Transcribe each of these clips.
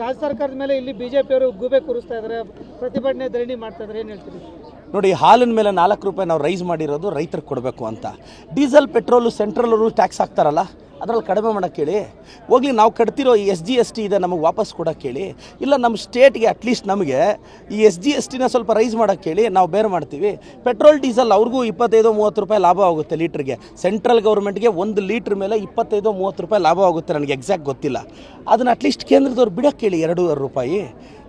ರಾಜ್ಯ ಸರ್ಕಾರದ ಮೇಲೆ ಇಲ್ಲಿ ಬಿಜೆಪಿಯವರು ಗೂಬೆ ಕೂರಿಸ್ತಾ ಇದ್ದಾರೆ, ಪ್ರತಿಭಟನೆ ಧರಣಿ ಮಾಡ್ತಾ ಇದ್ದಾರೆ, ಏನು ಹೇಳ್ತೀರಿ? ನೋಡಿ, ಹಾಲಿನ ಮೇಲೆ 4 ರೂಪಾಯಿ ನಾವು ರೈಸ್ ಮಾಡಿರೋದು ರೈತರಿಗೆ ಕೊಡಬೇಕು ಅಂತ. ಡೀಸೆಲ್ ಪೆಟ್ರೋಲು ಸೆಂಟ್ರಲ್ ಟ್ಯಾಕ್ಸ್ ಹಾಕ್ತಾರಲ್ಲ, ಅದರಲ್ಲಿ ಕಡಿಮೆ ಮಾಡೋಕ್ಕೆ ಹೇಳಿ. ಹೋಗ್ಲಿ, ನಾವು ಕಟ್ತಿರೋ ಈ SG ST ಇದೆ ನಮಗೆ ವಾಪಸ್ ಕೊಡೋಕ್ಕೆ ಹೇಳಿ. ಇಲ್ಲ, ನಮ್ಮ ಸ್ಟೇಟ್ಗೆ ಅಟ್ಲೀಸ್ಟ್ ನಮಗೆ ಈ SG STನ ಸ್ವಲ್ಪ ರೈಸ್ ಮಾಡೋಕ್ಕೆ ಹೇಳಿ, ನಾವು ಬೇರೆ ಮಾಡ್ತೀವಿ. ಪೆಟ್ರೋಲ್ ಡೀಸೆಲ್ ಅವ್ರಿಗೂ 25-30 ರೂಪಾಯಿ ಲಾಭ ಆಗುತ್ತೆ ಲೀಟ್ರಿಗೆ. ಸೆಂಟ್ರಲ್ ಗೌರ್ಮೆಂಟ್ಗೆ 1 ಲೀಟ್ರ್ ಮೇಲೆ 25-30 ರೂಪಾಯಿ ಲಾಭ ಆಗುತ್ತೆ, ನನಗೆ ಎಕ್ಸಾಕ್ಟ್ ಗೊತ್ತಿಲ್ಲ. ಅದನ್ನು ಅಟ್ಲೀಸ್ಟ್ ಕೇಂದ್ರದವ್ರು ಬಿಡೋಕ್ಕೆ ಹೇಳಿ, 2.5 ರೂಪಾಯಿ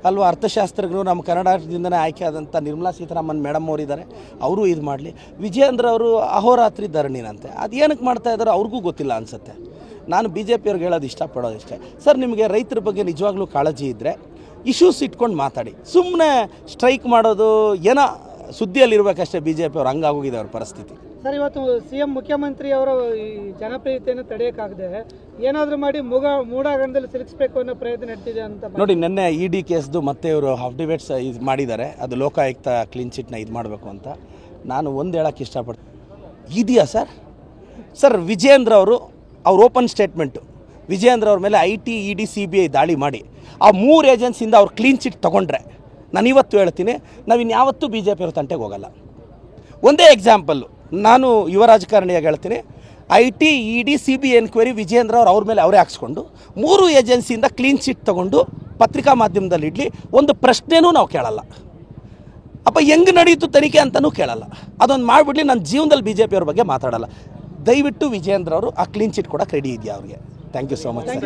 ಅಲ್ವಾ. ಅರ್ಥಶಾಸ್ತ್ರಜ್ಞರು ನಮ್ಮ ಕರ್ನಾಟಕದಿಂದನೇ ಆಯ್ಕೆ ಆದಂಥ ನಿರ್ಮಲಾ ಸೀತಾರಾಮನ್ ಮೇಡಮ್ ಅವರಿದ್ದಾರೆ, ಅವರು ಇದು ಮಾಡಲಿ. ವಿಜಯೇಂದ್ರ ಅವರು ಅಹೋರಾತ್ರಿ ಧರಣಿನಂತೆ, ಅದು ಏನಕ್ಕೆ ಮಾಡ್ತಾ ಇದ್ದಾರೋ ಅವ್ರಿಗೂ ಗೊತ್ತಿಲ್ಲ ಅನಿಸುತ್ತೆ. ನಾನು BJP ಅವ್ರಿಗೆ ಹೇಳೋದು ಇಷ್ಟಪಡೋದಿಷ್ಟೇ, ಸರ್, ನಿಮಗೆ ರೈತರ ಬಗ್ಗೆ ನಿಜವಾಗ್ಲೂ ಕಾಳಜಿ ಇದ್ದರೆ ಇಶ್ಯೂಸ್ ಇಟ್ಕೊಂಡು ಮಾತಾಡಿ. ಸುಮ್ಮನೆ ಸ್ಟ್ರೈಕ್ ಮಾಡೋದು ಏನೋ ಸುದ್ದಿಯಲ್ಲಿರ್ಬೇಕಷ್ಟೇ. BJP ಅವ್ರು ಹಂಗಾಗೋಗಿದೆ ಅವ್ರ ಪರಿಸ್ಥಿತಿ. ಸರ್, ಇವತ್ತು CM ಮುಖ್ಯಮಂತ್ರಿ ಅವರ ಈ ಜನಪ್ರಿಯತೆಯನ್ನು ತಡೆಯೋಕ್ಕಾಗದೆ ಏನಾದರೂ ಮಾಡಿ ಮೂಡಾಗಂಡದಲ್ಲಿ ಸಿಲುಕಿಸಬೇಕು ಅನ್ನೋ ಪ್ರಯತ್ನ ನಡೆದಿದೆ ಅಂತ ನೋಡಿ. ನಿನ್ನೆ ED ಕೇಸ್ದು ಮತ್ತೆ ಇವರು ಹಾಫ್ ಡಿಬೇಟ್ಸ್ ಇದು ಮಾಡಿದ್ದಾರೆ, ಅದು ಲೋಕಾಯುಕ್ತ ಕ್ಲೀನ್ ಚಿಟ್ನ ಇದು ಮಾಡಬೇಕು ಅಂತ. ನಾನು ಒಂದು ಹೇಳೋಕ್ಕೆ ಇಷ್ಟಪಡ್ತೀನಿ, ಇದೆಯಾ ಸರ್ ವಿಜಯೇಂದ್ರ ಅವರು ಅವ್ರ ಓಪನ್ ಸ್ಟೇಟ್ಮೆಂಟು, ವಿಜಯೇಂದ್ರ ಅವ್ರ ಮೇಲೆ IT ED CBI ದಾಳಿ ಮಾಡಿ ಆ 3 ಏಜೆನ್ಸಿಯಿಂದ ಅವ್ರು ಕ್ಲೀನ್ ಚಿಟ್ ತೊಗೊಂಡ್ರೆ, ನಾನು ಇವತ್ತು ಹೇಳ್ತೀನಿ, ನಾವಿನ್ಯಾವತ್ತೂ BJP ಅವ್ರ ತಂಟೆಗೆ ಹೋಗಲ್ಲ. ಒಂದೇ ಎಕ್ಸಾಂಪಲ್ಲು ನಾನು ಯುವ ರಾಜಕಾರಣಿಯಾಗಿ ಹೇಳ್ತೀನಿ, IT ED CBI enquiry Vijayendra ಅವ್ರ ಮೇಲೆ ಅವರೇ ಹಾಕ್ಸ್ಕೊಂಡು 3 ಏಜೆನ್ಸಿಯಿಂದ ಕ್ಲೀನ್ ಚಿಟ್ ತೊಗೊಂಡು ಪತ್ರಿಕಾ ಮಾಧ್ಯಮದಲ್ಲಿ ಇಡಲಿ, ಒಂದು ಪ್ರಶ್ನೆನೂ ನಾವು ಕೇಳಲ್ಲ. ಅಪ್ಪ ಹೆಂಗೆ ನಡೀತು ತನಿಖೆ ಅಂತಲೂ ಕೇಳಲ್ಲ. ಅದೊಂದು ಮಾಡಿಬಿಡ್ಲಿ, ನನ್ನ ಜೀವನದಲ್ಲಿ BJP ಅವ್ರ ಬಗ್ಗೆ ಮಾತಾಡಲ್ಲ. ದಯವಿಟ್ಟು ವಿಜಯೇಂದ್ರ ಅವರು ಆ ಕ್ಲೀನ್ ಚಿಟ್ ಕೊಡೋಕೆ ರೆಡಿ ಇದೆಯಾ ಅವ್ರಿಗೆ? Thank you so much sir.